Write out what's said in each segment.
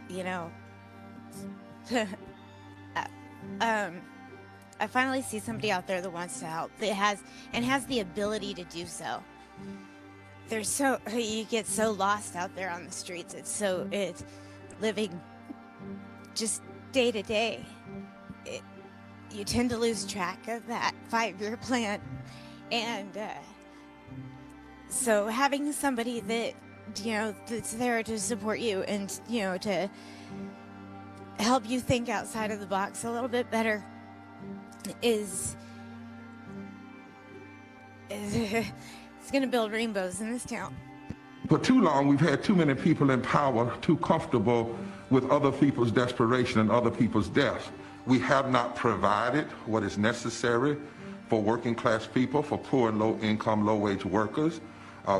you know, I finally see somebody out there that wants to help, that has the ability to do so. You get so lost out there on the streets. It's living just day to day. You tend to lose track of that 5-year plan. And so having somebody that, that's there to support you and, to help you think outside of the box a little bit better is it's going to build rainbows in this town. For too long, we've had too many people in power, too comfortable with other people's desperation and other people's deaths. We have not provided what is necessary for working class people, for poor and low income, low wage workers.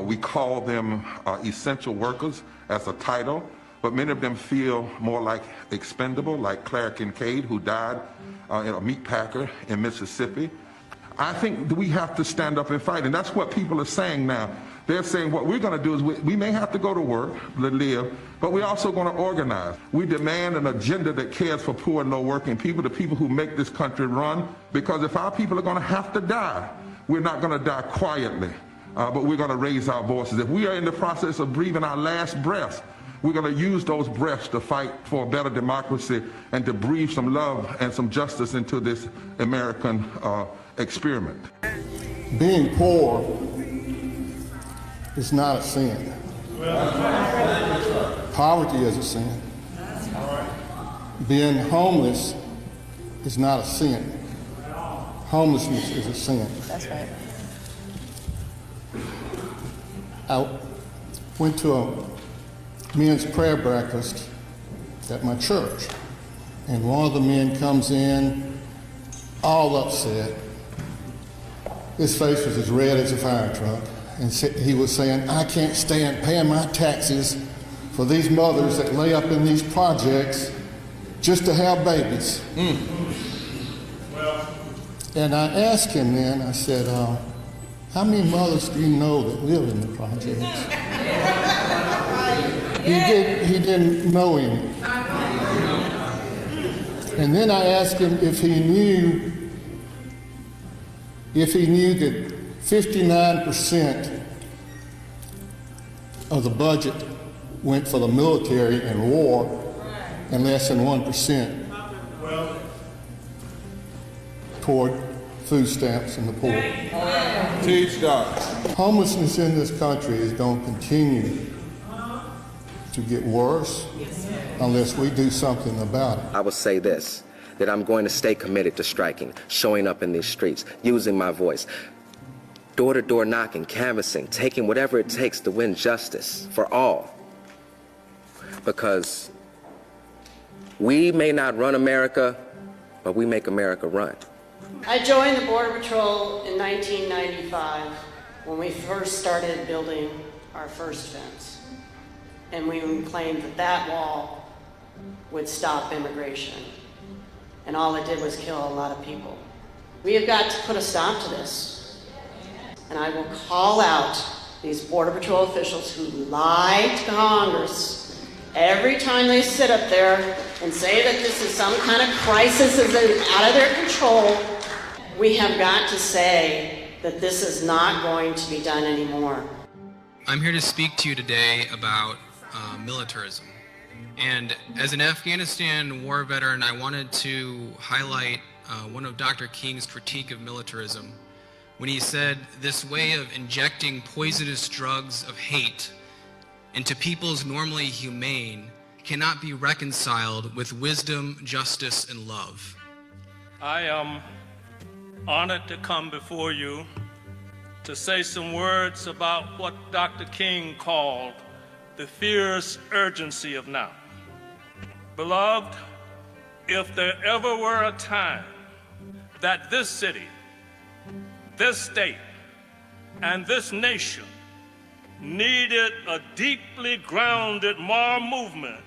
We call them essential workers as a title, but many of them feel more like expendable, like Claire Kincaid, who died in a meat packer in Mississippi. I think we have to stand up and fight, and that's what people are saying now. They're saying what we're going to do is we may have to go to work to live, but we're also going to organize. We demand an agenda that cares for poor and low working people, the people who make this country run, because if our people are going to have to die, we're not going to die quietly, but we're going to raise our voices. If we are in the process of breathing our last breaths, we're going to use those breaths to fight for a better democracy and to breathe some love and some justice into this American experiment. Being poor is not a sin. Poverty is a sin. Being homeless is not a sin. Homelessness is a sin. That's right. I went to a men's prayer breakfast at my church, and one of the men comes in all upset. His face was as red as a fire truck, and he was saying, "I can't stand paying my taxes for these mothers that lay up in these projects just to have babies." And I asked him then, I said, how many mothers do you know that live in the projects? He didn't know any. And then I asked him if he knew that 59% of the budget went for the military and war, and less than 1% toward food stamps and the poor. Teach God. Homelessness in this country is going to continue to get worse unless we do something about it. I will say this, that I'm going to stay committed to striking, showing up in these streets, using my voice, door-to-door knocking, canvassing, taking whatever it takes to win justice for all. Because we may not run America, but we make America run. I joined the Border Patrol in 1995 when we first started building our first fence. And we claimed that that wall would stop immigration. And all it did was kill a lot of people. We have got to put a stop to this. And I will call out these Border Patrol officials who lie to Congress every time they sit up there and say that this is some kind of crisis is out of their control. We have got to say that this is not going to be done anymore. I'm here to speak to you today about militarism. And as an Afghanistan war veteran, I wanted to highlight one of Dr. King's critique of militarism when he said this way of injecting poisonous drugs of hate into people's normally humane cannot be reconciled with wisdom, justice, and love. I am honored to come before you to say some words about what Dr. King called the fierce urgency of now. Beloved, if there ever were a time that this city, this state, and this nation needed a deeply grounded moral movement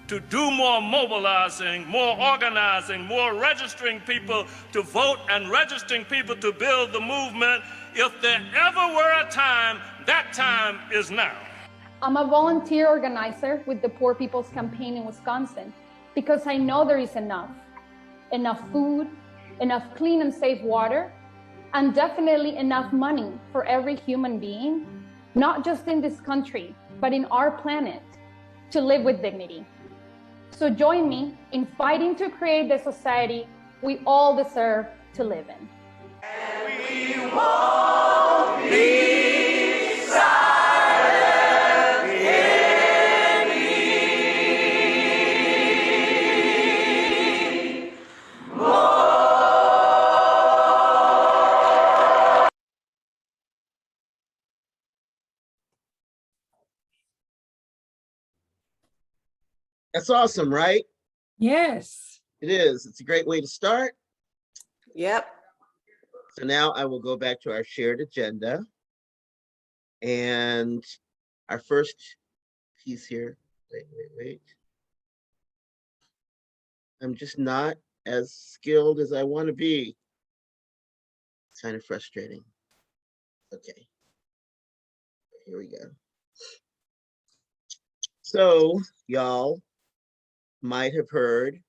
to do more mobilizing, more organizing, more registering people to vote and registering people to build the movement, if there ever were a time, that time is now. I'm a volunteer organizer with the Poor People's Campaign in Wisconsin because I know there is enough food, enough clean and safe water, and definitely enough money for every human being, not just in this country, but in our planet, to live with dignity. So join me in fighting to create the society we all deserve to live in. We won't be silent anymore. That's awesome, right? Yes. It is. It's a great way to start. Yep. So now I will go back to our shared agenda. And our first piece here, wait. I'm just not as skilled as I want to be. It's kind of frustrating. Okay. Here we go. So y'all might have heard,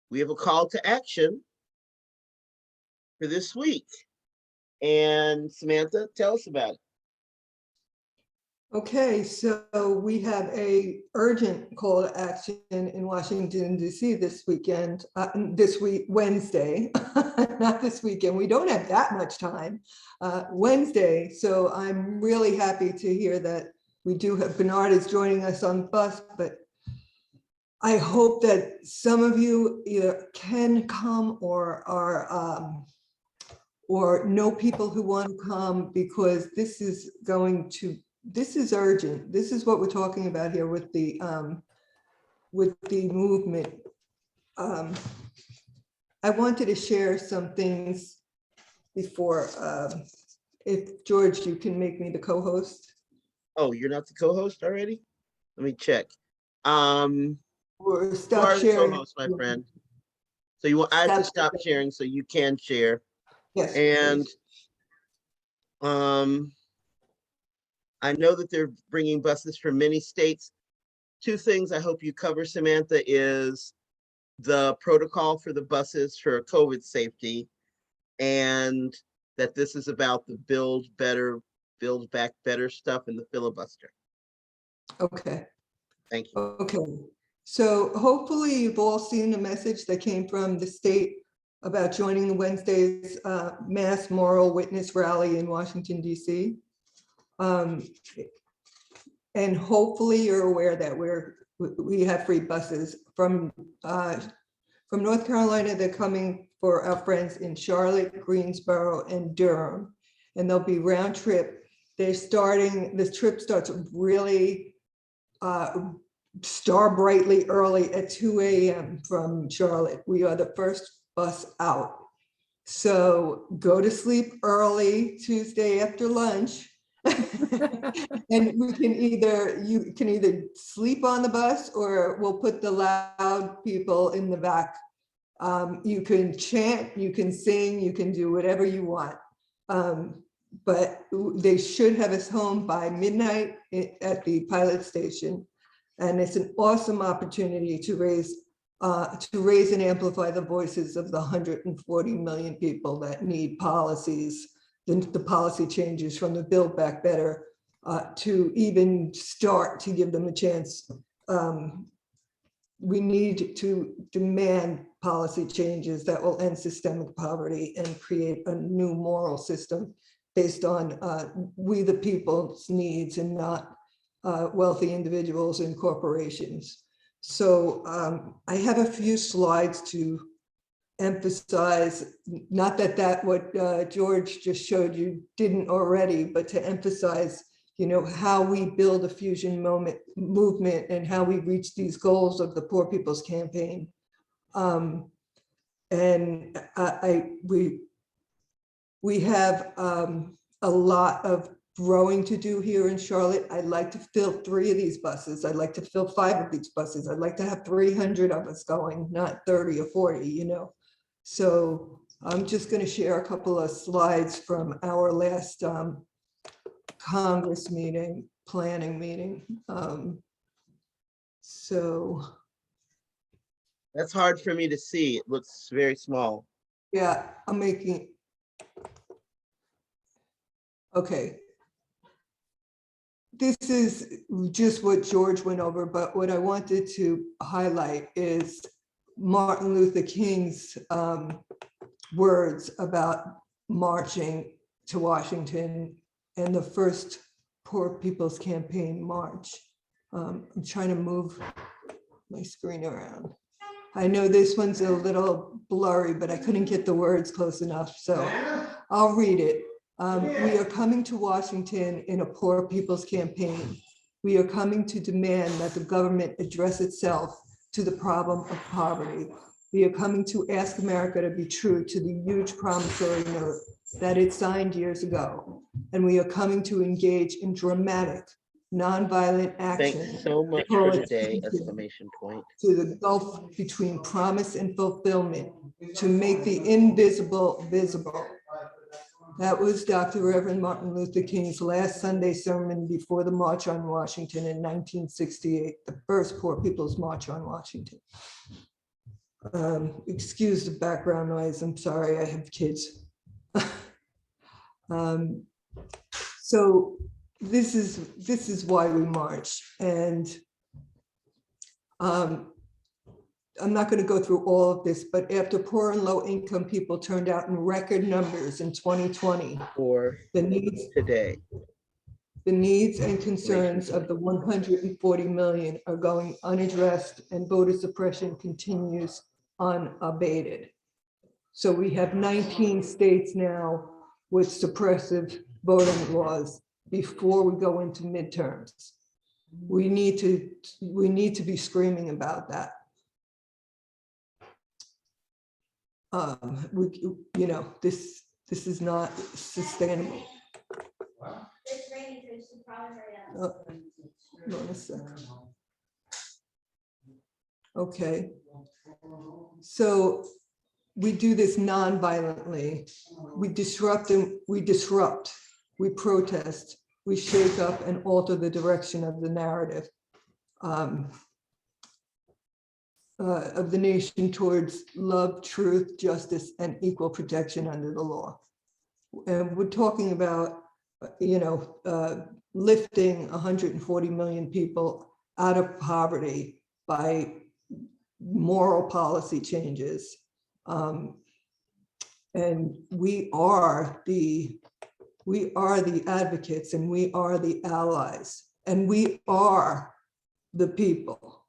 we have a call to action for this week. And Samantha, tell us about it. Okay, so we have a urgent call to action in Washington, D.C. this weekend, Wednesday, not this weekend. We don't have that much time, Wednesday. So I'm really happy to hear that we do have, Bernard is joining us on the bus, but I hope that some of you either can come or are, or know people who want to come, because this is urgent. This is what we're talking about here with the movement. I wanted to share some things before, if George, you can make me the co-host. Oh, you're not the co-host already? Let me check. Or stop you are sharing. the co-host, my friend. So you want I have to stop sharing so you can share. Yes. And I know that they're bringing buses from many states. Two things I hope you cover, Samantha, is the protocol for the buses for COVID safety, and that this is about the build back better stuff in the filibuster. Okay. Thank you. Okay. So hopefully you've all seen the message that came from the state about joining Wednesday's mass moral witness rally in Washington, D.C. And hopefully you're aware that we have free buses from North Carolina. They're coming for our friends in Charlotte, Greensboro, and Durham, and they'll be round trip. This trip starts really star brightly early at 2 a.m. from Charlotte. We are the first bus out. So go to sleep early Tuesday after lunch. And you can either sleep on the bus, or we'll put the loud people in the back. You can chant, you can sing, you can do whatever you want. But they should have us home by midnight at the pilot station. And it's an awesome opportunity to raise and amplify the voices of the 140 million people that need policies, the policy changes from the Build Back Better to even start to give them a chance. We need to demand policy changes that will end systemic poverty and create a new moral system based on we the people's needs and not wealthy individuals and corporations. So I have a few slides to emphasize, not that what George just showed you didn't already, but to emphasize, how we build a fusion movement and how we reach these goals of the Poor People's Campaign. And we have a lot of growing to do here in Charlotte. I'd like to fill 3 of these buses. I'd like to fill 5 of these buses. I'd like to have 300 of us going, not 30 or 40, So I'm just going to share a couple of slides from our last Congress meeting. planning meeting. So, That's hard for me to see. It looks very small. yeah, I'm making, okay. This is just what George went over, but what I wanted to highlight is Martin Luther King's words about marching to Washington and the first Poor People's Campaign march. I'm trying to move my screen around. I know this one's a little blurry, but I couldn't get the words close enough, so I'll read it. We are coming to Washington in a Poor People's Campaign. We are coming to demand that the government address itself to the problem of poverty. We are coming to ask America to be true to the huge promissory note that it signed years ago. And we are coming to engage in dramatic, nonviolent action. Thanks so much for today, exclamation point. To the gulf between promise and fulfillment, to make the invisible visible. That was Dr. Reverend Martin Luther King's last Sunday sermon before the March on Washington in 1968, the first Poor People's March on Washington. Excuse the background noise, I'm sorry, I have kids. So this is why we march, and I'm not going to go through all of this, but after poor and low income people turned out in record numbers in 2020, For the needs and concerns of the 140 million are going unaddressed, and voter suppression continues unabated. So we have 19 states now with suppressive voting laws before we go into midterms. We need to be screaming about that. This is not sustainable. Oh, hold on a second. Okay, so we do this non-violently. We disrupt, we protest, we shake up and alter the direction of the narrative of the nation towards love, truth, justice, and equal protection under the law. And we're talking about, lifting 140 million people out of poverty by moral policy changes. And we are the advocates, and we are the allies, and we are the people.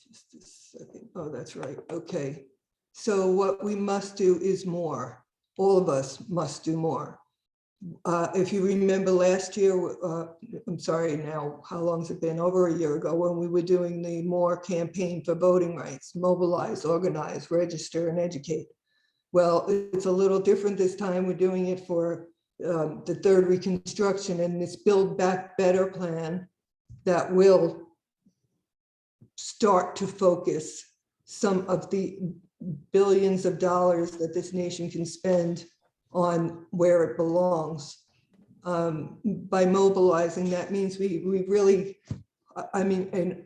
Just a second. Oh, that's right. Okay. So what we must do is more. All of us must do more. If you remember last year, I'm sorry now, how long has it been? Over a year ago, when we were doing the MORE campaign for voting rights, mobilize, organize, register, and educate. Well, it's a little different this time. We're doing it for the third Reconstruction and this Build Back Better plan that will start to focus some of the billions of dollars that this nation can spend on where it belongs. By mobilizing, that means we really, and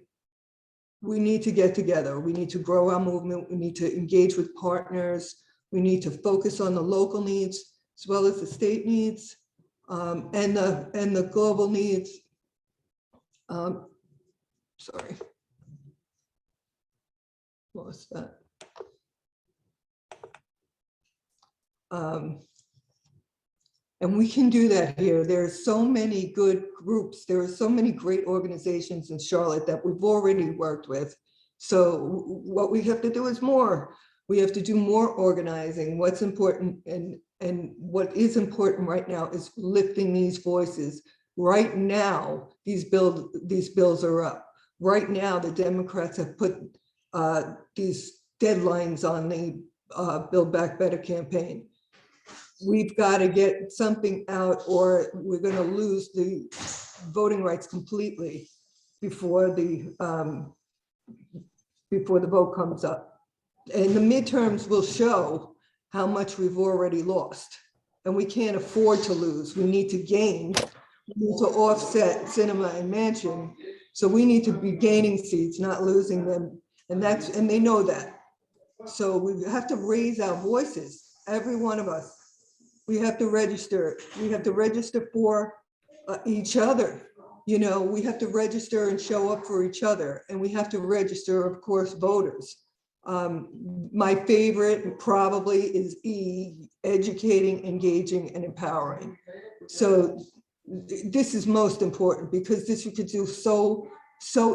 we need to get together. We need to grow our movement. We need to engage with partners. We need to focus on the local needs as well as the state needs and the global needs. Sorry, lost that. And we can do that here. There are so many good groups. There are so many great organizations in Charlotte that we've already worked with. So what we have to do is more. We have to do more organizing. What's important and what is important right now is lifting these voices. Right now, these bills are up. Right now, the Democrats have put these deadlines on the Build Back Better campaign. We've got to get something out, or we're going to lose the voting rights completely before the vote comes up. And the midterms will show how much we've already lost. and we can't afford to lose. We need to gain. We need to offset cinema and mansion. So we need to be gaining seats, not losing them. And they know that. So we have to raise our voices, every one of us. We have to register. We have to register for each other. You know, we have to register and show up for each other. And we have to register, of course, voters. My favorite probably is E, educating, engaging, and empowering. So this is most important because this you could do so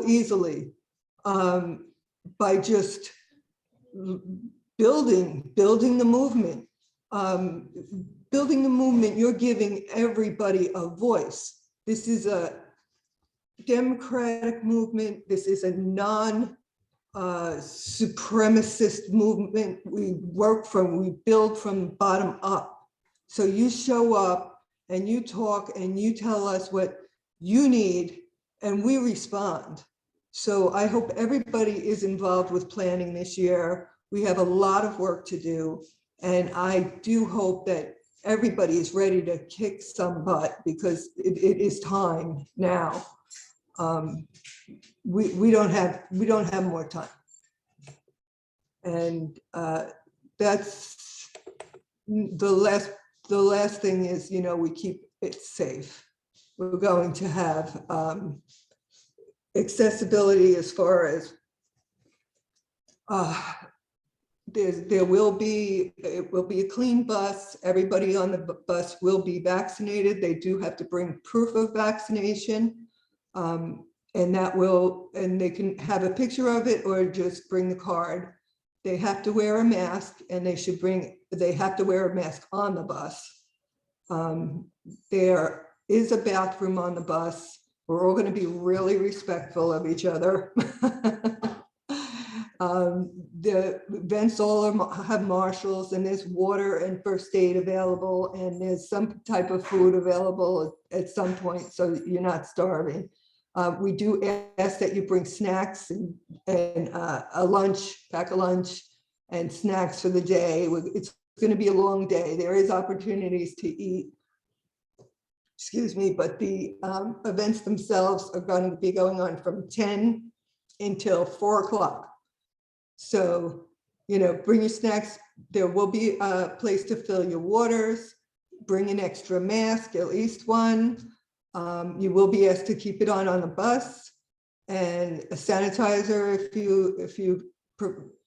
easily by just building the movement. Building the movement, you're giving everybody a voice. This is a democratic movement. This is a non-supremacist movement. We build from bottom up. So you show up and you talk and you tell us what you need and we respond. So I hope everybody is involved with planning this year. We have a lot of work to do. And I do hope that everybody is ready to kick some butt because it is time now. We don't have more time. And that's the last thing is, you know, we keep it safe. We're going to have accessibility as far as it will be a clean bus. Everybody on the bus will be vaccinated. They do have to bring proof of vaccination. And they can have a picture of it or just bring the card. They have to wear a mask and they have to wear a mask on the bus. There is a bathroom on the bus. We're all going to be really respectful of each other. The events all have marshals and there's water and first aid available and there's some type of food available at some point so you're not starving. We do ask that you bring snacks and a lunch, pack a lunch and snacks for the day. It's going to be a long day. There is opportunities to eat. Excuse me, but the events themselves are going to be going on from 10 until 4 o'clock. So, you know, bring your snacks. There will be a place to fill your waters. Bring an extra mask, at least one. You will be asked to keep it on the bus, and a sanitizer if you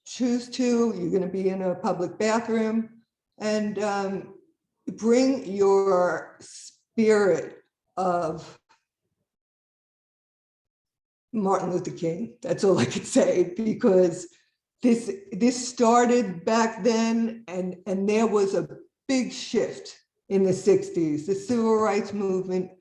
choose to. You're going to be in a public bathroom, and bring your spirit of Martin Luther King. That's all I could say, because this started back then, and there was a big shift in the 60s. The civil rights movement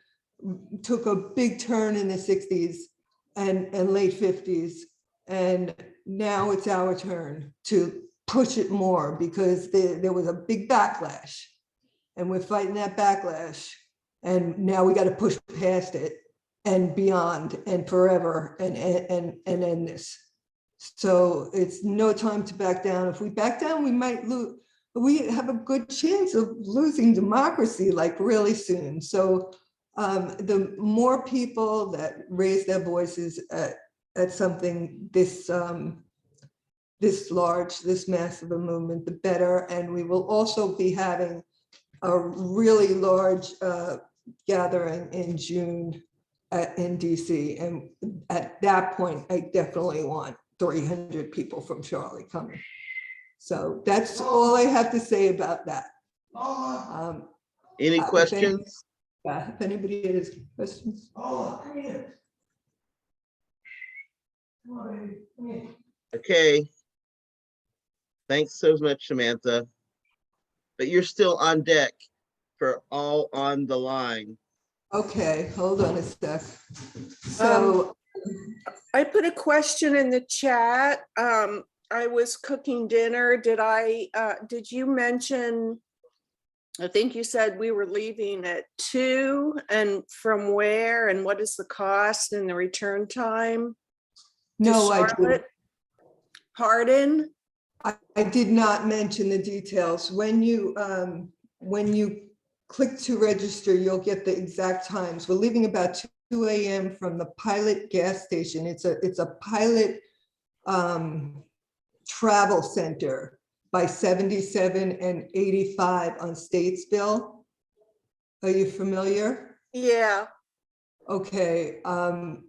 took a big turn in the 60s and late 50s. And now it's our turn to push it more because there was a big backlash and we're fighting that backlash. And now we got to push past it and beyond and forever and end this. So it's no time to back down. If we back down, we might lose. We have a good chance of losing democracy like really soon. So the more people that raise their voices at something this large, this massive a movement, the better. And we will also be having a really large gathering in June in DC. And at that point, I definitely want 300 people from Charlotte coming. So that's all I have to say about that. Any questions? If anybody has questions. Okay. Thanks so much, Samantha. But you're still on deck for all on the line. Okay, hold on a sec. So I put a question in the chat. I was cooking dinner. Did you mention, I think you said we were leaving at 2, and from where and what is the cost and the return time? no, I didn't. Pardon? I did not mention the details. When you click to register, you'll get the exact times. We're leaving about 2 a.m. from the Pilot gas station. It's a Pilot travel center by 77 and 85 on Statesville. Are you familiar? Yeah. Okay,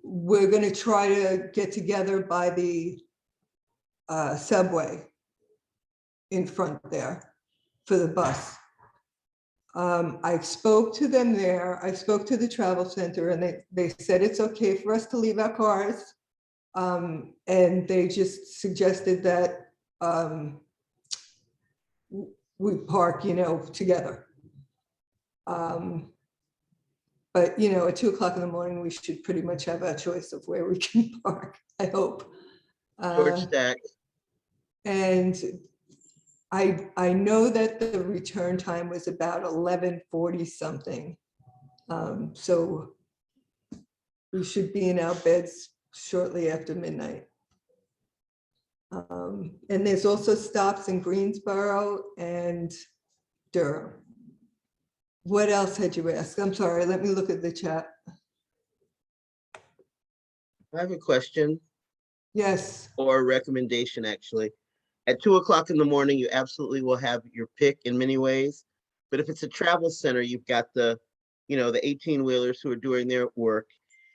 we're gonna try to get together by the subway in front there for the bus. I spoke to them there. I spoke to the travel center and they said it's okay for us to leave our cars. And they just suggested that we park, together. But, at 2 o'clock in the morning, we should pretty much have our choice of where we can park, I hope. George Stack. And I know that the return time was about 11:40 something. So we should be in our beds shortly after midnight. And there's also stops in Greensboro and Durham. What else had you asked? I'm sorry, let me look at the chat. I have a question Yes, or a recommendation, actually. At 2 o'clock in the morning, you absolutely will have your pick in many ways. But if it's a travel center, you've got the 18-wheelers who are doing their work.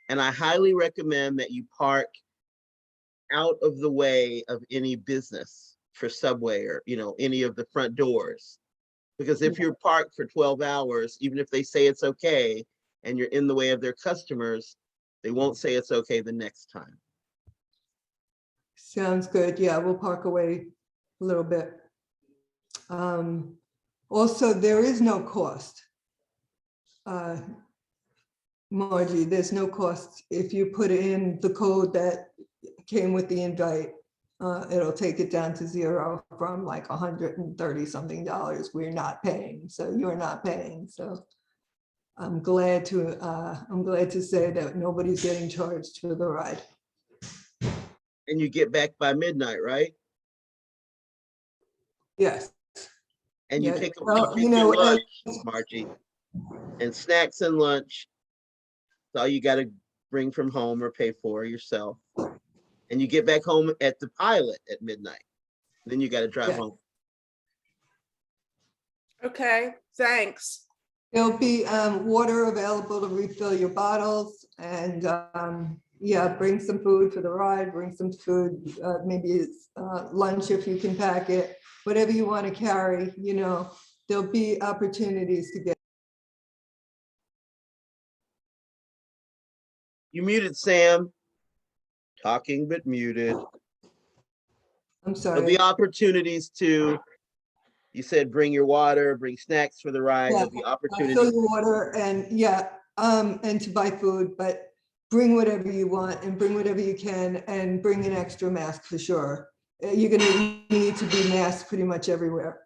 And I highly recommend that you park out of the way of any business for Subway or, any of the front doors. Because if you're parked for 12 hours, even if they say it's okay, and you're in the way of their customers, they won't say it's okay the next time. sounds good. Yeah, we'll park away a little bit. Also, there is no cost. Margie, there's no cost. If you put in the code that came with the invite, it'll take it down to 0 from like $130 something. We're not paying, so you're not paying. So I'm glad to say that nobody's getting charged for the ride. And you get back by midnight, right? Yes. And you Yeah, take well, your lunch, Margie, and snacks and lunch. It's all you got to bring from home or pay for yourself. And you get back home at the Pilot at midnight. Then you got to drive home. Okay, thanks. There'll be water available to refill your bottles, and yeah, bring some food for the ride, bring some food, maybe it's lunch if you can pack it, whatever you want to carry, there'll be opportunities to get. You muted, Sam. Talking but muted. I'm sorry. There'll be opportunities to, you said bring your water, bring snacks for the ride. Yeah, There'll be opportunities. fill your water and and to buy food, but bring whatever you want and bring whatever you can and bring an extra mask for sure. You're gonna need to be masked pretty much everywhere.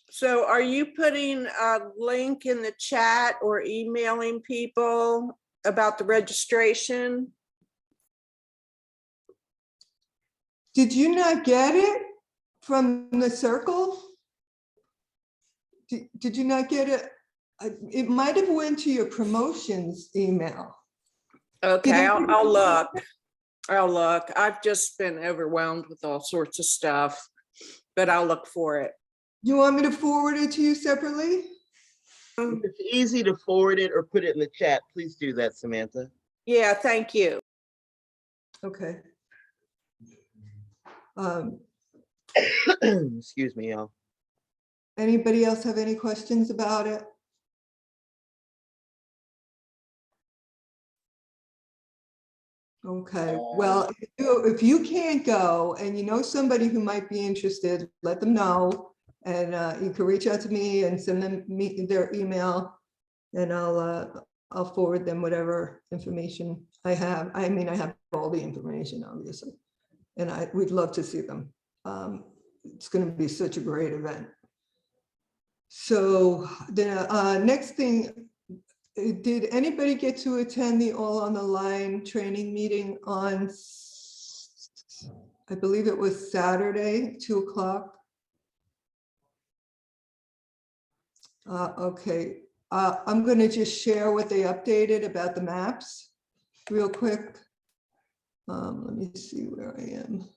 So are you putting a link in the chat or emailing people about the registration? Did you not get it from the circle? Did you not get it? It might have went to your promotions email. Okay, I'll look. I'll look. I've just been overwhelmed with all sorts of stuff, but I'll look for it. You want me to forward it to you separately? If it's easy to forward it or put it in the chat, please do that, Samantha. Yeah, thank you. Okay. Excuse me, y'all. Anybody else have any questions about it? Okay, well, if you can't go and you know somebody who might be interested, let them know. And you can reach out to me and send them their email, and I'll forward them whatever information I have. I mean, I have all the information, obviously, and we'd love to see them. It's going to be such a great event. So the next thing, did anybody get to attend the All on the Line training meeting on, I believe it was Saturday, 2 o'clock? Okay, I'm gonna just share what they updated about the maps real quick. Let me see where I am.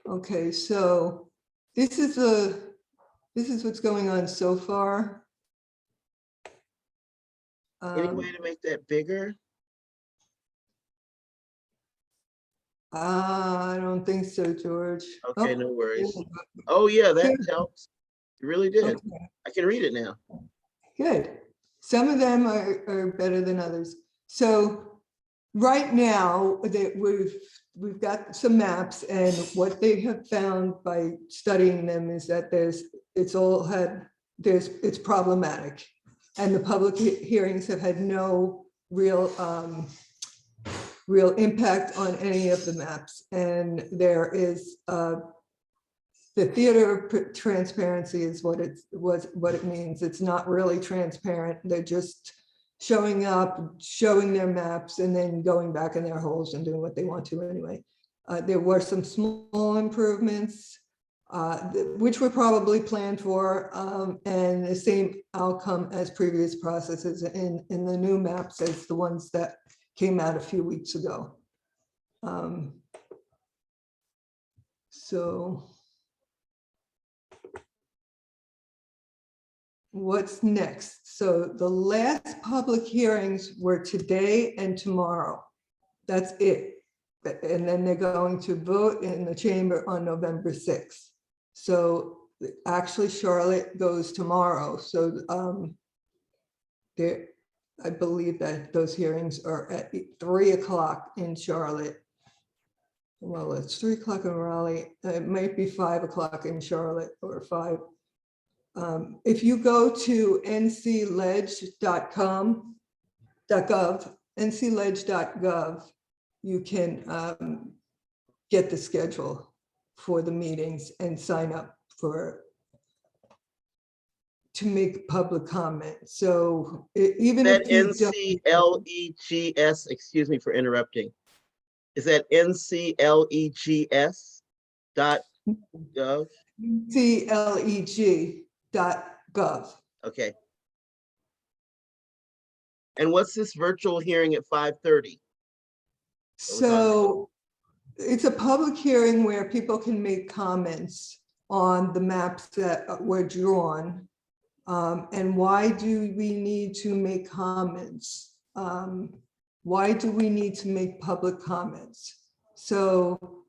Okay, so this is what's going on so far. Any way to make that bigger? I don't think so, George. Okay, Oh, no worries. Oh, yeah, that helps. It really did. okay. I can read it now. Good. Some of them are better than others. So right now we've got some maps, and what they have found by studying them is that it's problematic, and the public hearings have had no real impact on any of the maps. And there is the theater of transparency is what it means. It's not really transparent. They're just showing up, showing their maps, and then going back in their holes and doing what they want to anyway. There were some small improvements, which were probably planned for, and the same outcome as previous processes in the new maps as the ones that came out a few weeks ago. So what's next? So the last public hearings were today and tomorrow. That's it. And then they're going to vote in the chamber on November 6th. So actually Charlotte goes tomorrow. So I believe that those hearings are at 3 o'clock in Charlotte. Well, it's 3 o'clock in Raleigh. It might be 5 o'clock in Charlotte, or 5. If you go to ncledge.gov, you can get the schedule for the meetings and sign up to make public comment. So even That if you NCLEGS, excuse me for interrupting. Is that NCLEGS.gov? ncleg.gov. Okay. And what's this virtual hearing at 5:30? So it's a public hearing where people can make comments on the maps that were drawn. And why do we need to make comments? Why do we need to make public comments? So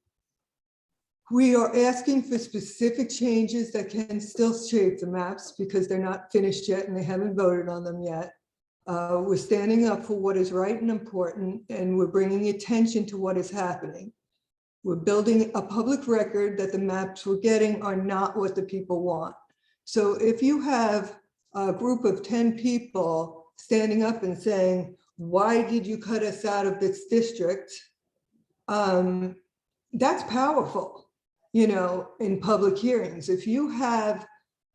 we are asking for specific changes that can still shape the maps because they're not finished yet and they haven't voted on them yet. We're standing up for what is right and important, and we're bringing attention to what is happening. We're building a public record that the maps we're getting are not what the people want. So if you have a group of 10 people standing up and saying, why did you cut us out of this district? That's powerful, in public hearings. If you have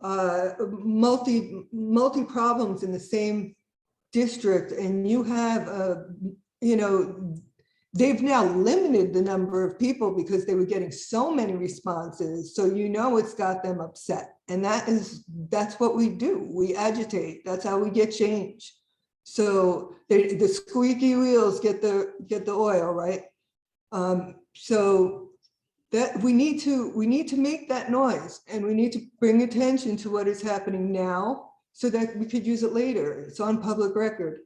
multi problems in the same district, and you have, they've now limited the number of people because they were getting so many responses. So it's got them upset. And that's what we do. We agitate. That's how we get change. So the squeaky wheels get the oil, right? So that we need to make that noise, and we need to bring attention to what is happening now so that we could use it later. It's on public record.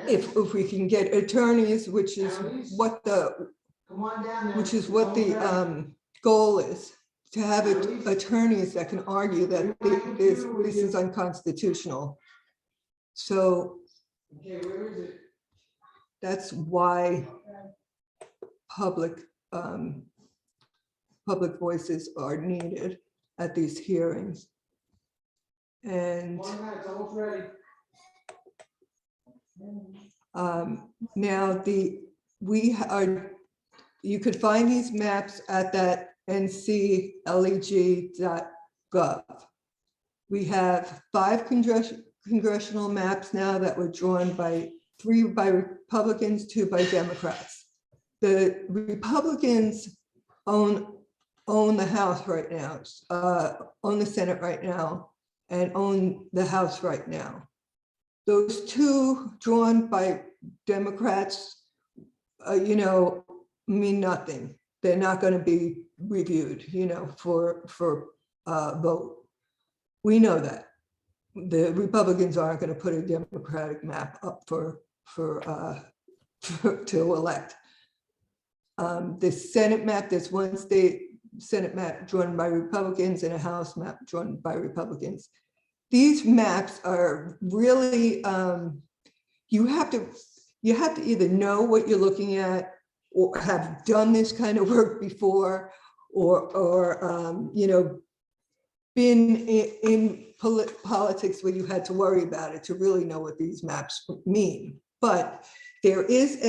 If we can get attorneys, which is what the goal is, to have attorneys that can argue that this is unconstitutional. So that's why public voices are needed at these hearings. And now you could find these maps at that ncleg.gov. We have 5 congressional maps now that were drawn by 3 by Republicans, 2 by Democrats. The Republicans own the House right now, own the Senate right now. and own the House right now. Those two drawn by Democrats, mean nothing. They're not going to be reviewed, for vote. We know that. The Republicans aren't going to put a Democratic map up to elect. The Senate map, there's one state Senate map drawn by Republicans and a House map drawn by Republicans. These maps are really, you have to either know what you're looking at or have done this kind of work before, or been in politics where you had to worry about it to really know what these maps mean. But there is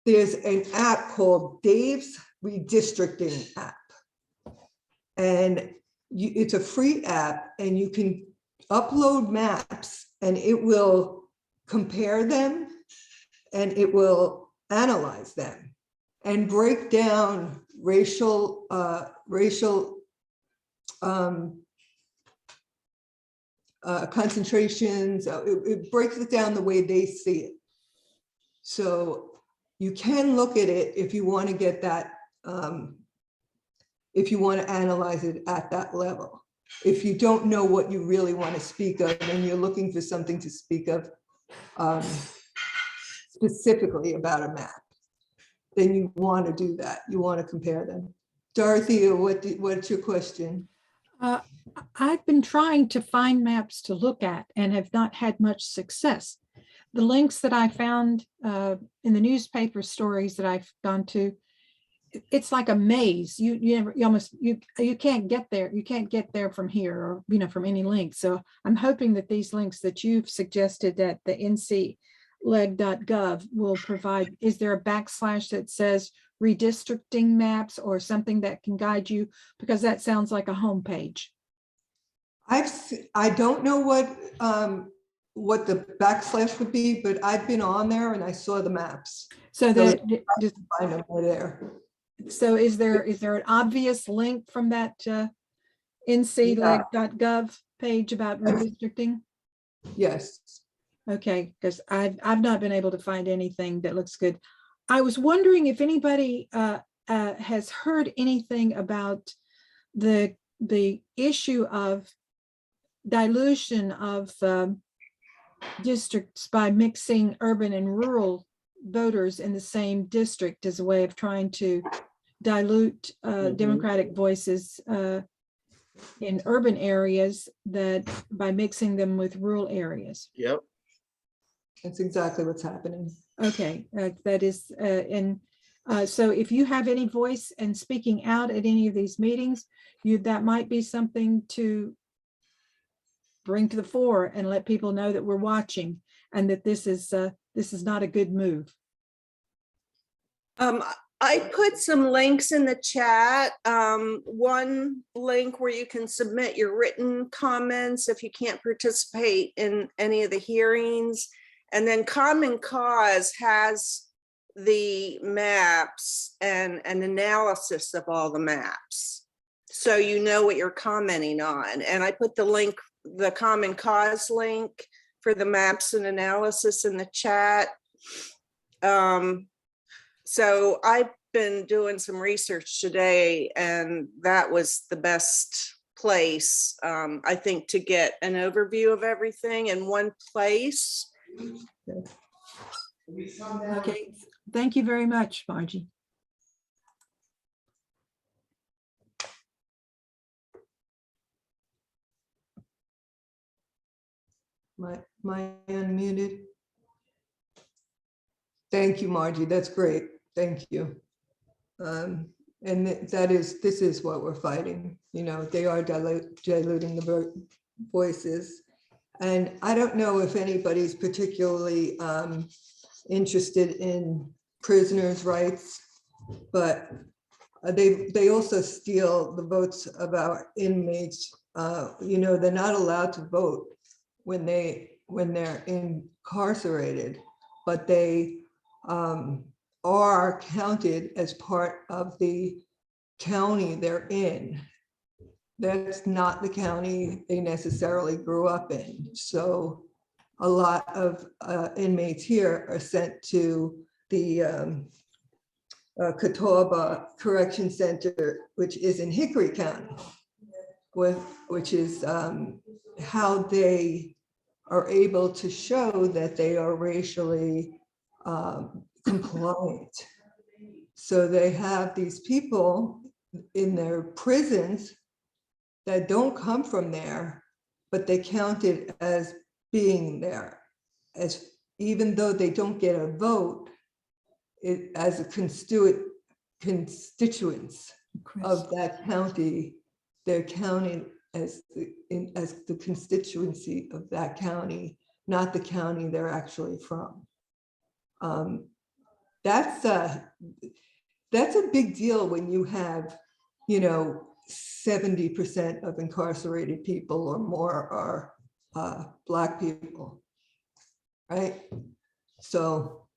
there's an app called Dave's Redistricting app. And it's a free app, and you can upload maps and it will compare them and it will analyze them and break down racial concentrations. It breaks it down the way they see it. So you can look at it if you want to get that, if you want to analyze it at that level. If you don't know what you really want to speak of and you're looking for something to speak of specifically about a map, then you want to do that. You want to compare them. Dorothy, what's your question? I've been trying to find maps to look at and have not had much success. The links that I found in the newspaper stories that I've gone to, it's like a maze. You can't get there. You can't get there from here, or from any link. So I'm hoping that these links that you've suggested at the ncleg.gov will provide. Is there a backslash that says redistricting maps or something that can guide you? Because that sounds like a homepage. I don't know what the backslash would be, but I've been on there and I saw the maps. So that just find them there. So is there an obvious link from that ncleg.gov page about redistricting? Yes. Okay, because I've not been able to find anything that looks good. I was wondering if anybody has heard anything about the issue of dilution of districts by mixing urban and rural voters in the same district as a way of trying to dilute Democratic voices in urban areas by mixing them with rural areas. Yep. That's exactly what's happening. Okay, that is, so if you have any voice and speaking out at any of these meetings, that might be something to bring to the fore and let people know that we're watching and that this is not a good move. I put some links in the chat. One link where you can submit your written comments if you can't participate in any of the hearings. And then Common Cause has the maps and an analysis of all the maps, so you know what you're commenting on. And I put the link, the Common Cause link for the maps and analysis in the chat. So I've been doing some research today, and that was the best place, I think, to get an overview of everything in one place. Okay, thank you very much, Margie. My unmuted. Thank you, Margie. That's great. Thank you. And this is what we're fighting. They are diluting the voices. And I don't know if anybody's particularly interested in prisoners' rights, but they also steal the votes of our inmates. They're not allowed to vote when they're incarcerated, but they are counted as part of the county they're in. That's not the county they necessarily grew up in. So a lot of inmates here are sent to the Catawba Correction Center, which is in Hickory County, which is how they are able to show that they are racially compliant. So they have these people in their prisons that don't come from there, but they count it as being there, as even though they don't get a vote, it as a constituents of that county, they're counted as the constituency of that county, not the county they're actually from. That's a big deal when you have, 70% of incarcerated people or more are Black people, right? So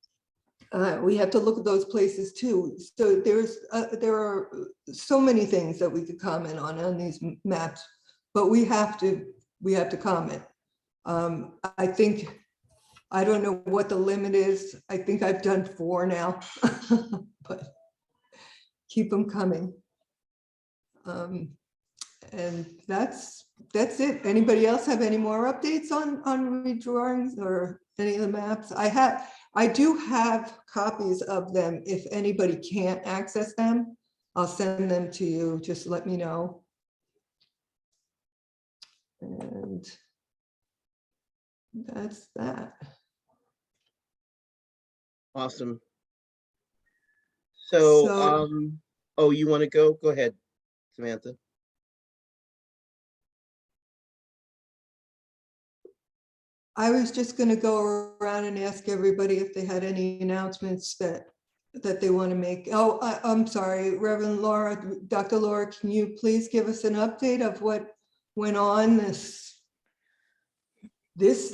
we have to look at those places too. So there are so many things that we could comment on these maps, but we have to comment. I think, I don't know what the limit is. I think I've done 4 now, but keep them coming. And that's it. Anybody else have any more updates on redrawings or any of the maps? I do have copies of them. If anybody can't access them, I'll send them to you. Just let me know. And that's that. Awesome. So, oh, you want to go? Go ahead, Samantha. I was just going to go around and ask everybody if they had any announcements that they want to make. Oh, I'm sorry, Reverend Laura, Dr. Laura, can you please give us an update of what went on this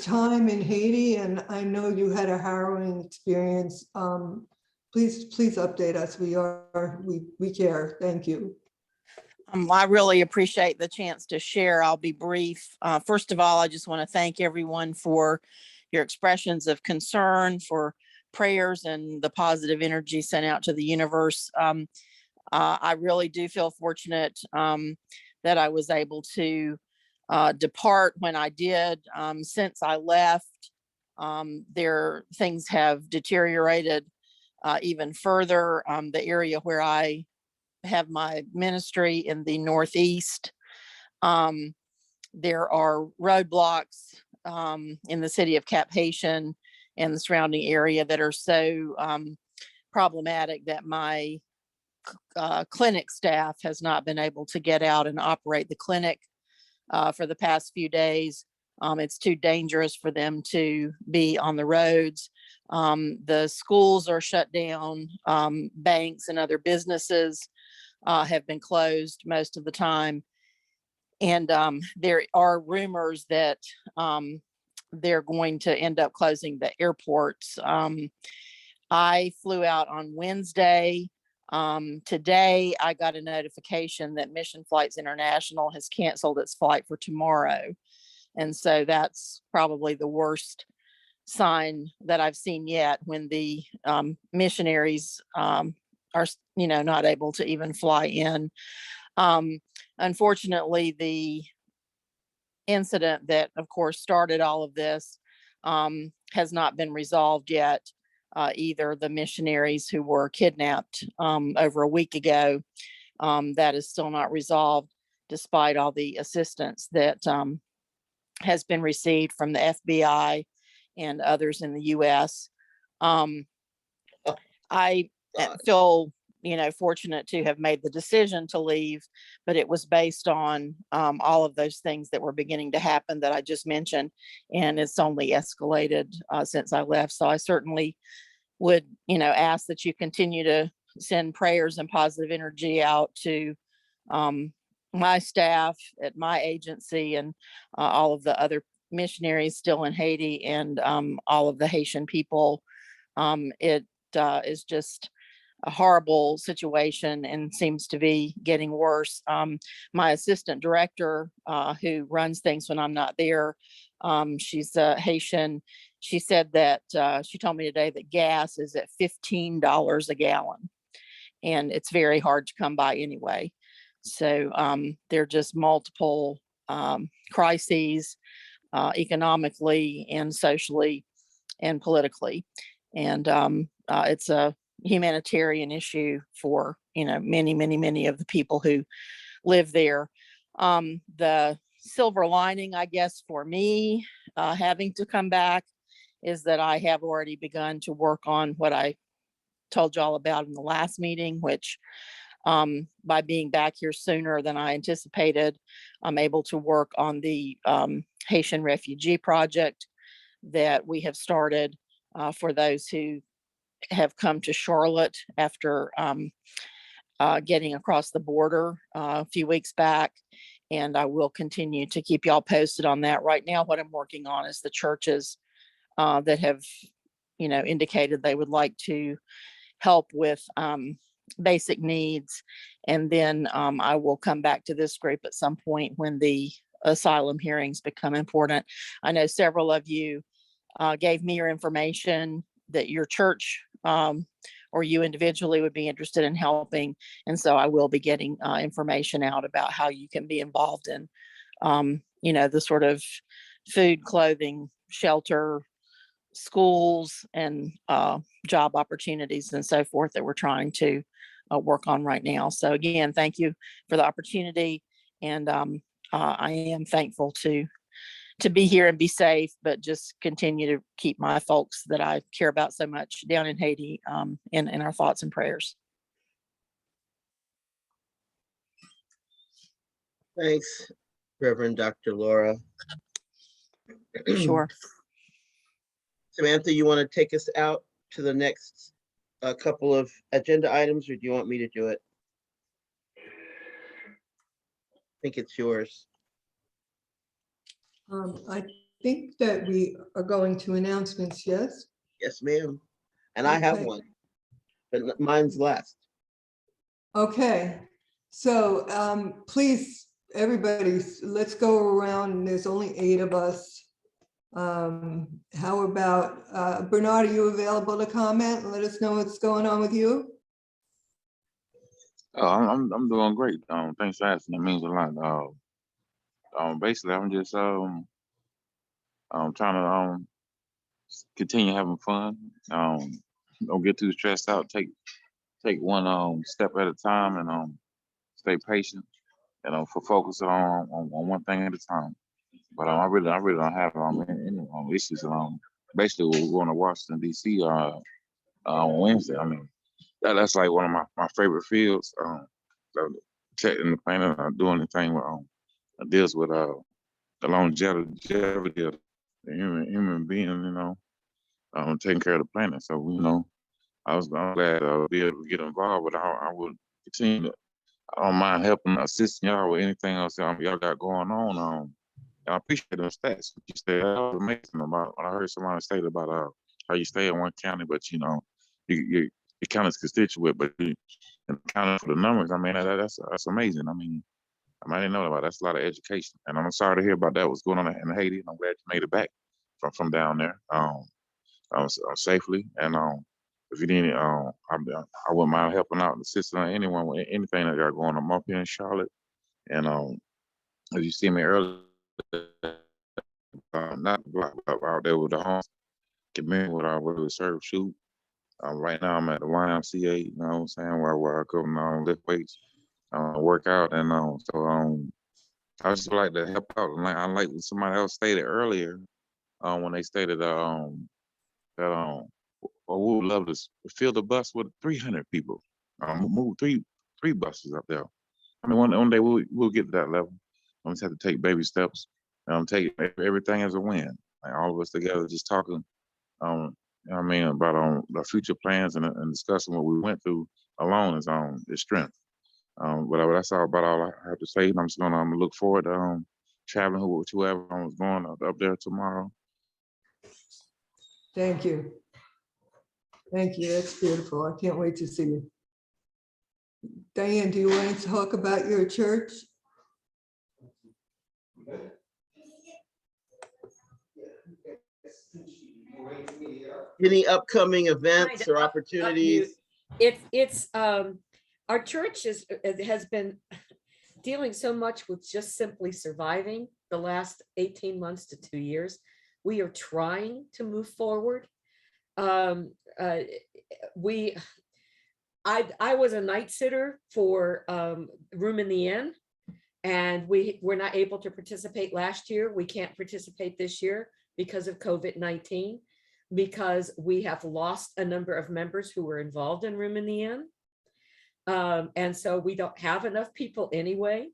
time in Haiti? And I know you had a harrowing experience. Please update us. We care. Thank you. I really appreciate the chance to share. I'll be brief. First of all, I just want to thank everyone for your expressions of concern, for prayers and the positive energy sent out to the universe. I really do feel fortunate that I was able to depart when I did. Since I left, things have deteriorated even further. The area where I have my ministry in the Northeast, there are roadblocks in the city of Cap Haitian and the surrounding area that are so problematic that my clinic staff has not been able to get out and operate the clinic for the past few days. It's too dangerous for them to be on the roads. The schools are shut down. Banks and other businesses have been closed most of the time. And there are rumors that they're going to end up closing the airports. I flew out on Wednesday. Today, I got a notification that Mission Flights International has canceled its flight for tomorrow. And so that's probably the worst sign that I've seen yet, when the missionaries are not able to even fly in. Unfortunately, the incident that of course started all of this has not been resolved yet. Either the missionaries who were kidnapped over a week ago, that is still not resolved, despite all the assistance that has been received from the FBI and others in the US. I feel, fortunate to have made the decision to leave, but it was based on all of those things that were beginning to happen that I just mentioned, and it's only escalated since I left. So I certainly would, ask that you continue to send prayers and positive energy out to my staff at my agency and all of the other missionaries still in Haiti, and all of the Haitian people. It is just a horrible situation and seems to be getting worse. My assistant director, who runs things when I'm not there, she's Haitian. She said that she told me today that gas is at $15 a gallon, and it's very hard to come by anyway. So there are just multiple crises, economically and socially and politically, and it's a humanitarian issue for many of the people who live there. The silver lining, I guess, for me having to come back is that I have already begun to work on what I told y'all about in the last meeting, which by being back here sooner than I anticipated, I'm able to work on the Haitian refugee project that we have started for those who have come to Charlotte after getting across the border a few weeks back. And I will continue to keep y'all posted on that. Right now, what I'm working on is the churches that have, indicated they would like to help with basic needs. And then I will come back to this group at some point when the asylum hearings become important. I know several of you gave me your information that your church or you individually would be interested in helping. And so I will be getting information out about how you can be involved in, the sort of food, clothing, shelter, schools, and job opportunities and so forth that we're trying to work on right now. So again, thank you for the opportunity. And I am thankful to be here and be safe, but just continue to keep my folks that I care about so much down in Haiti in our thoughts and prayers. Thanks, Reverend Dr. Laura. Sure. Samantha, you want to take us out to the next couple of agenda items, or do you want me to do it? I think it's yours. I think that we are going to announcements, yes? Yes, ma'am. And I have Okay. one, but mine's last. Okay, so please, everybody, let's go around, and there's only 8 of us. How about, Bernard, are you available to comment and let us know what's going on with you? I'm doing great. Thanks for asking. It means a lot. Basically, I'm just trying to continue having fun. Don't get too stressed out. Take one step at a time, and stay patient, and focus on one thing at a time. But I really don't have any issues. Basically, we're going to Washington D.C. On Wednesday. I mean, that's like one of my favorite fields. Technical the planning, doing anything with deals with the longevity of the human being, taking care of the planet. So I'm glad to be able to get involved, but I would continue to. I don't mind helping, assisting y'all with anything else y'all got going on. I appreciate those stats. You said that was amazing about. I heard somebody say about how you stay in one county, but you count as constituent, but you count for the numbers. I mean, that's amazing. I mean, I didn't know about that. That's a lot of education, and I'm sorry to hear about that. What's going on in Haiti? And I'm glad you made it back from down there safely. And if you need, I wouldn't mind helping out and assisting anyone with anything that got going on. I'm up here in Charlotte, and as you see me earlier, not out there with the homes, community with our regular service shoot. Right now, I'm at the YMCA. You know what I'm saying? Where I go and lift weights, work out, and so I just like to help out. And I like what somebody else stated earlier when they stated that we would love to fill the bus with 300 people. Move three buses up there. I mean, one day we'll get to that level. We just have to take baby steps. Take everything as a win. Like all of us together, just talking. About the future plans and discussing what we went through alone is strength. But that's all I have to say. I'm just gonna look forward to traveling with whoever I was going up there tomorrow. Thank you. Thank you. That's beautiful. I can't wait to see you. Diane, do you want to talk about your church? Any upcoming Trying events to or unmute. opportunities? It's our church has been dealing so much with just simply surviving the last 18 months to 2 years. We are trying to move forward. I was a night sitter for Room in the Inn, and we were not able to participate last year. We can't participate this year because of COVID-19, because we have lost a number of members who were involved in Room in the Inn. And so we don't have enough people anyway.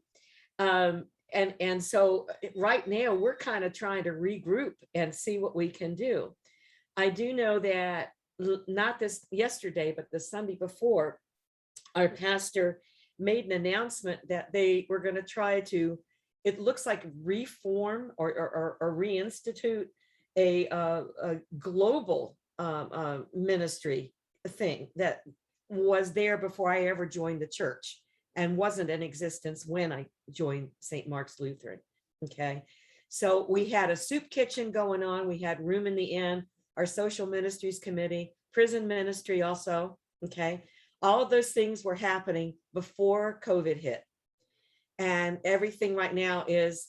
And so right now we're kind of trying to regroup and see what we can do. I do know that not this yesterday, but the Sunday before, our pastor made an announcement that they were going to try to, it looks like, reform or reinstitute a global ministry thing that was there before I ever joined the church and wasn't in existence when I joined St. Mark's Lutheran. Okay. So we had a soup kitchen going on. We had Room in the Inn, our social ministries committee, prison ministry also. Okay. All of those things were happening before COVID hit. And everything right now is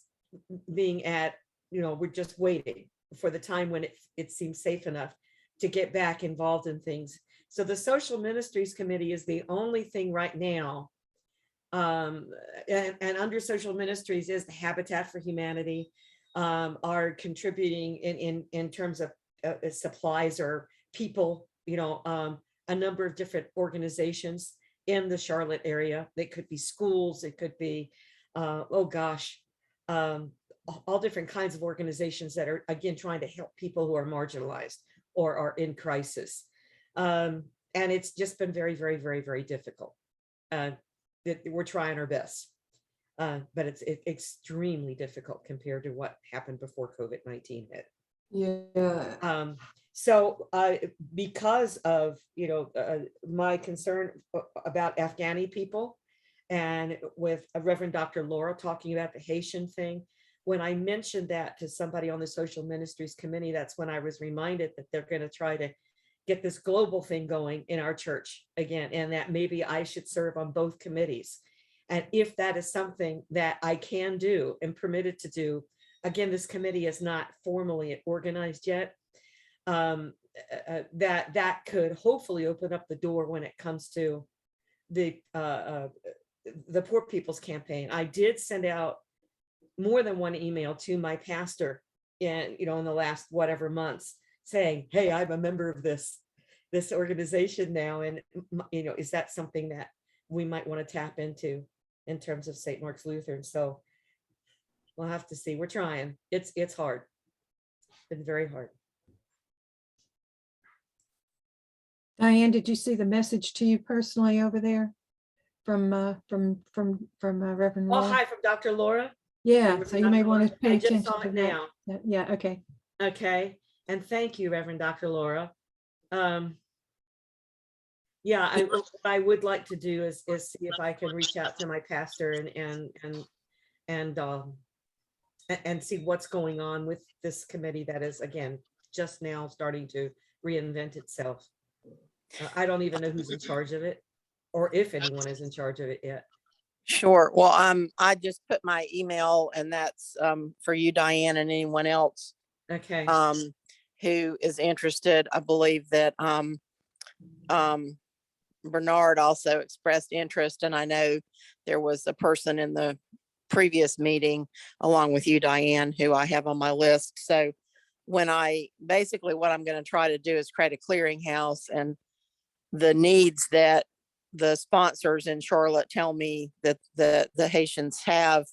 being at, we're just waiting for the time when it seems safe enough to get back involved in things. So the social ministries committee is the only thing right now. And under social ministries is the Habitat for Humanity, are contributing in terms of supplies or people, a number of different organizations in the Charlotte area. They could be schools, it could be, all different kinds of organizations that are, again, trying to help people who are marginalized or are in crisis. And it's just been very, very, very, very difficult. We're trying our best, but it's extremely difficult compared to what happened before COVID-19 hit. Yeah. So because of, my concern about Afghani people, and with Reverend Dr. Laura talking about the Haitian thing, when I mentioned that to somebody on the social ministries committee, that's when I was reminded that they're going to try to get this global thing going in our church again, and that maybe I should serve on both committees. And if that is something that I can do and permitted to do, again, this committee is not formally organized yet, that could hopefully open up the door when it comes to the Poor People's Campaign. I did send out more than one email to my pastor in the last whatever months saying, hey, I'm a member of this organization now. And, is that something that we might want to tap into in terms of St. Mark's Lutheran? So we'll have to see. We're trying. It's hard. It's been very hard. Diane, did you see the message to you personally over there from Reverend Laura? Oh, hi, from Dr. Laura. Yeah, so you may want to pay I attention just saw to it that. now. Yeah, okay. Okay, and thank you, Reverend Dr. Laura. Yeah, what I would like to do is see if I can reach out to my pastor and see what's going on with this committee that is, again, just now starting to reinvent itself. I don't even know who's in charge of it, or if anyone is in charge of it yet. Sure. Well, I just put my email, and that's for you, Diane, and anyone else Okay. Who is interested. I believe that Bernard also expressed interest, and I know there was a person in the previous meeting along with you, Diane, who I have on my list. So what I'm going to try to do is create a clearinghouse, and the needs that the sponsors in Charlotte tell me that the Haitians have,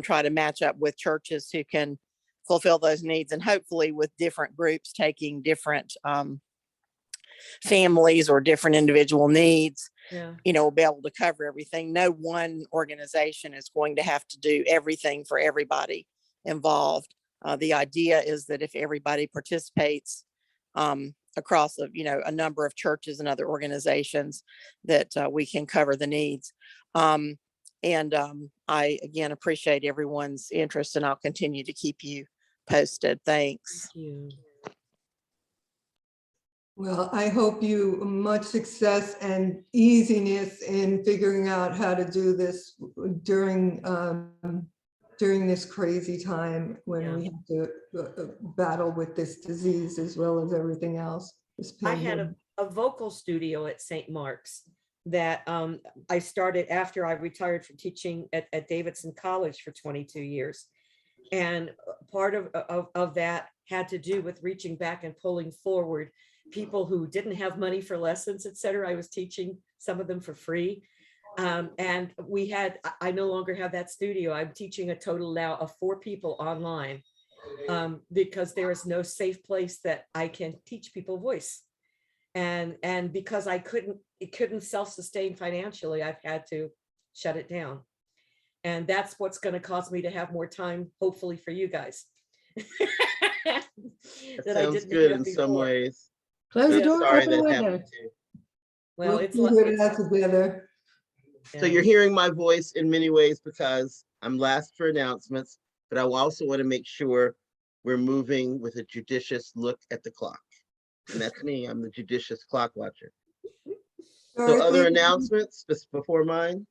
try to match up with churches who can fulfill those needs, and hopefully with different groups taking different families or different individual needs, we'll be able to cover everything. No one organization is going to have to do everything for everybody involved. The idea is that if everybody participates across a number of churches and other organizations that we can cover the needs. I again appreciate everyone's interest, and I'll continue to keep you posted. Thanks. Thank you. Well, I hope you much success and easiness in figuring out how to do this during this crazy time when we have to battle with this disease as well as everything else. I had a vocal studio at St. Mark's that I started after I retired from teaching at Davidson College for 22 years. And part of that had to do with reaching back and pulling forward people who didn't have money for lessons, et cetera. I was teaching some of them for free. And I no longer have that studio. I'm teaching a total now of 4 people online because there is no safe place that I can teach people voice. And because it couldn't self-sustain financially, I've had to shut it down. And that's what's going to cause me to have more time, hopefully, for you guys. That sounds good in some ways. Close the I'm door, sorry open the that window. happened too. Well, we'll figure it out together. So you're hearing my voice in many ways because I'm last for announcements, but I also want to make sure we're moving with a judicious look at the clock. And that's me, I'm the judicious clock watcher. So other announcements before mine?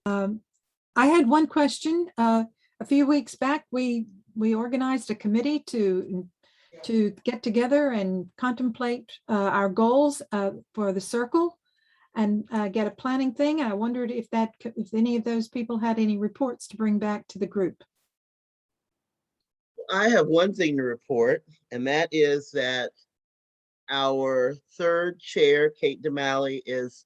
I had one question. A few weeks back, we organized a committee to get together and contemplate our goals for the circle and get a planning thing. I wondered if any of those people had any reports to bring back to the group. I have one thing to report, and that is that our third chair, Kate DeMalley, is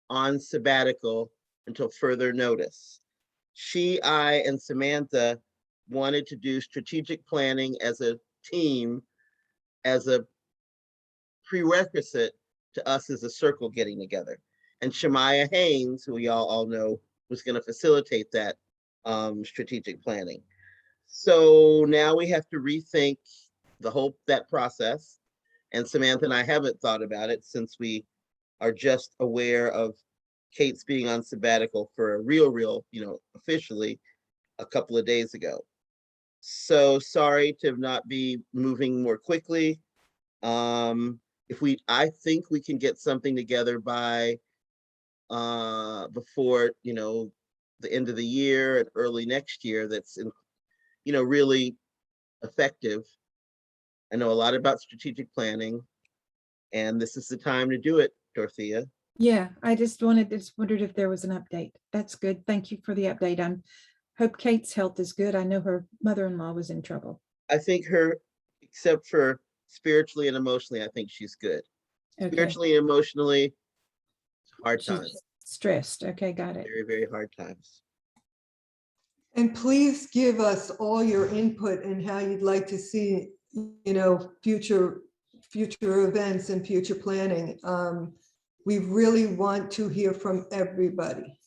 on sabbatical until further notice. I, and Samantha wanted to do strategic planning as a team, as a prerequisite to us as a circle getting together. And Shemaiah Haynes, who y'all all know, was going to facilitate that strategic planning. So now we have to rethink that process. And Samantha and I haven't thought about it since we are just aware of Kate's being on sabbatical for a real, officially a couple of days ago. So sorry to not be moving more quickly. I think we can get something together by before, the end of the year and early next year that's, really effective. I know a lot about strategic planning, and this is the time to do it, Dorothea. Yeah, I just wondered if there was an update. That's good. Thank you for the update. Hope Kate's health is good. I know her mother-in-law was in trouble. I think except for spiritually and emotionally, I think she's good. Okay. Spiritually and emotionally, hard times. Stressed. Okay, got it. Very, very hard times. And please give us all your input and how you'd like to see, future events and future planning. We really want to hear from everybody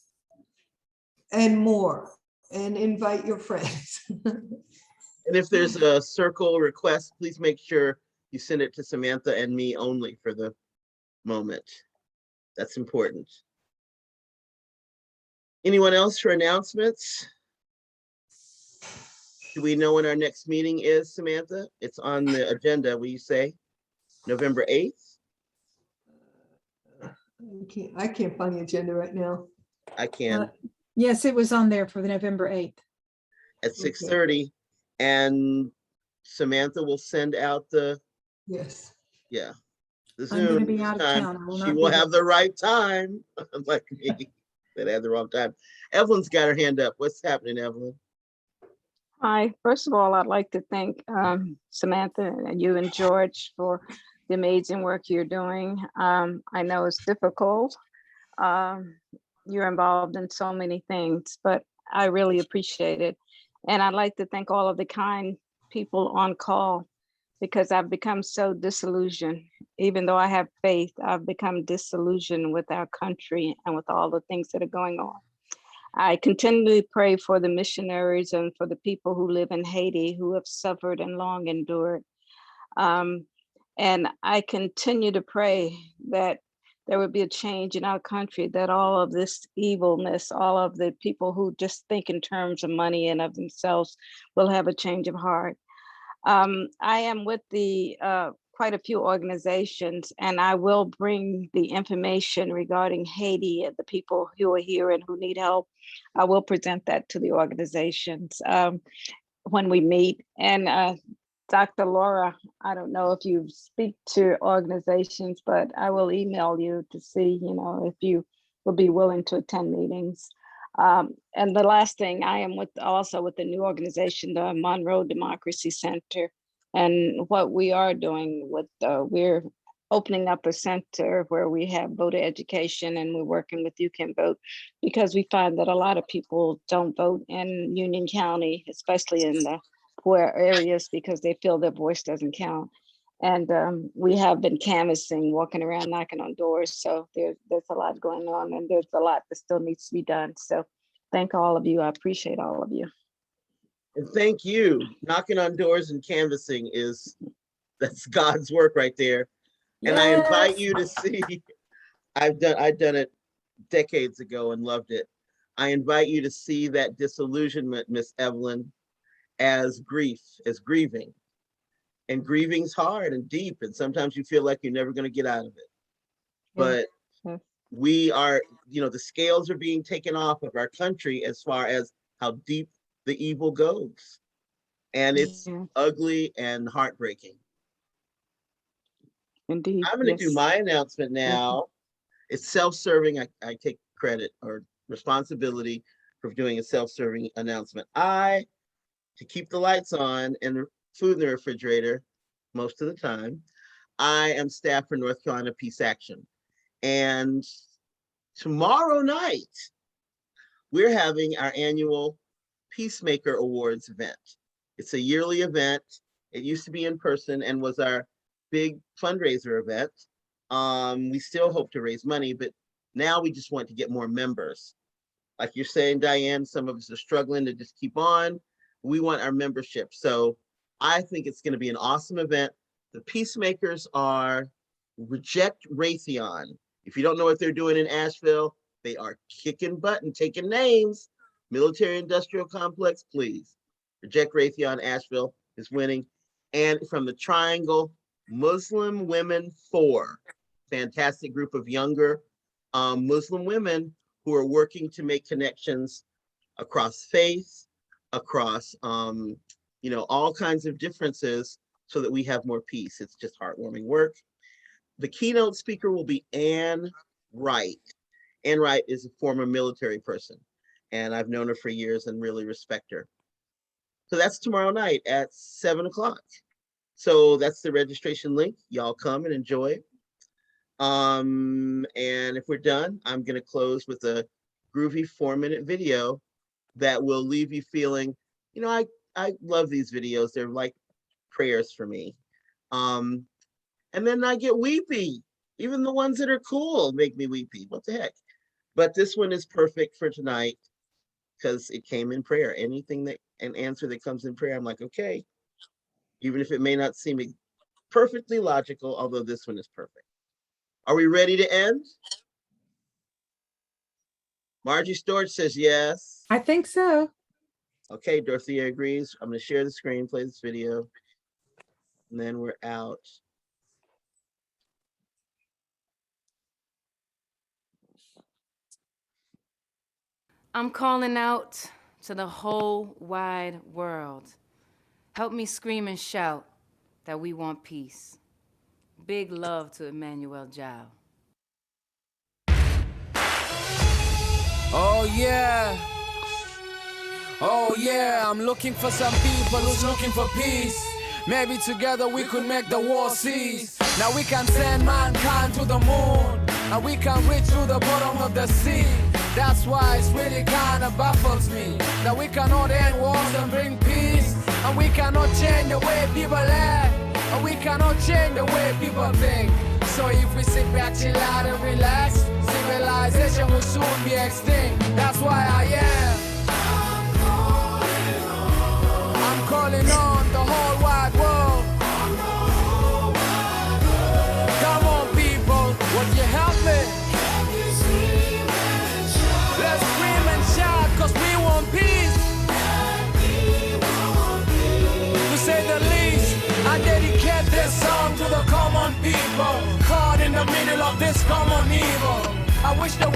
and more, and invite your friends. And if there's a circle request, please make sure you send it to Samantha and me only for the moment. That's important. Anyone else for announcements? Do we know when our next meeting is, Samantha? It's on the agenda, will you say? November 8th? I can't find the agenda right now. I can. Yes, it was on there for the November 8th. At 6:30. And Samantha will send out the... Yes. Yeah. The I'm going to Zoom be out of town. She will have the right time, unlike me, that had the wrong time. Evelyn's got her hand up. What's happening, Evelyn? Hi, first of all, I'd like to thank Samantha and you and George for the amazing work you're doing. I know it's difficult. You're involved in so many things, but I really appreciate it. And I'd like to thank all of the kind people on call, because I've become so disillusioned. Even though I have faith, I've become disillusioned with our country and with all the things that are going on. I continually pray for the missionaries and for the people who live in Haiti who have suffered and long endured. And I continue to pray that there would be a change in our country, that all of this evilness, all of the people who just think in terms of money and of themselves will have a change of heart. I am with the quite a few organizations, and I will bring the information regarding Haiti and the people who are here and who need help. I will present that to the organizations when we meet. And Dr. Laura, I don't know if you speak to organizations, but I will email you to see, if you will be willing to attend meetings. And the last thing, I am also with the new organization, the Monroe Democracy Center. And what we are doing we're opening up a center where we have voter education, and we're working with You Can Vote, because we find that a lot of people don't vote in Union County, especially in the poor areas, because they feel their voice doesn't count. And we have been canvassing, walking around, knocking on doors. So there's a lot going on, and there's a lot that still needs to be done. So thank all of you. I appreciate all of you. And thank you. Knocking on doors and canvassing that's God's work right there. And I invite you to see, I've done it decades ago and loved it. I invite you to see that disillusionment, Miss Evelyn, as grief, as grieving. And grieving's hard and deep, and sometimes you feel like you're never going to get out of it. But we are, the scales are being taken off of our country as far as how deep the evil goes. And it's ugly and heartbreaking. Indeed. I'm going to do my announcement now. It's self-serving. I take credit or responsibility for doing a self-serving announcement. To keep the lights on and the food in the refrigerator most of the time, I am staff for North Carolina Peace Action. And tomorrow night, we're having our annual Peacemaker Awards event. It's a yearly event. It used to be in person and was our big fundraiser event. We still hope to raise money, but now we just want to get more members. Like you're saying, Diane, some of us are struggling to just keep on. We want our membership. So I think it's going to be an awesome event. The Peacemakers are Reject Raytheon. If you don't know what they're doing in Asheville, they are kicking butt and taking names. Military industrial complex, please. Reject Raytheon, Asheville is winning. And from the Triangle, Muslim Women 4. Fantastic group of younger Muslim women who are working to make connections across faith, across all kinds of differences so that we have more peace. It's just heartwarming work. The keynote speaker will be Ann Wright. Ann Wright is a former military person, and I've known her for years and really respect her. So that's tomorrow night at 7 o'clock. So that's the registration link. Y'all come and enjoy. And if we're done, I'm gonna close with a groovy 4-minute video that will leave you feeling, I love these videos. They're like prayers for me. And then I get weepy. Even the ones that are cool make me weepy. What the heck? But this one is perfect for tonight because it came in prayer. An answer that comes in prayer, I'm like, okay. Even if it may not seem perfectly logical, although this one is perfect. Are we ready to end? Margie Storch says yes. I think so. Okay, Dorothea agrees. I'm going to share the screen, play this video, and then we're out. I'm calling out to the whole wide world. Help me scream and shout that we want peace. Big love to Emmanuel Jao. Oh yeah. Oh yeah, I'm looking for some people who's looking for peace. Maybe together we could make the war cease. Now we can send mankind to the moon, and we can reach to the bottom of the sea. That's why it's really kinda baffles me that we cannot end wars and bring peace, and we cannot change the way people act, and we cannot change the way people think. So if we sit back, chill out and relax, civilization will soon be extinct. That's why I am. I'm calling on the whole wide world. song to the common people caught in the middle of this common evil. I wish the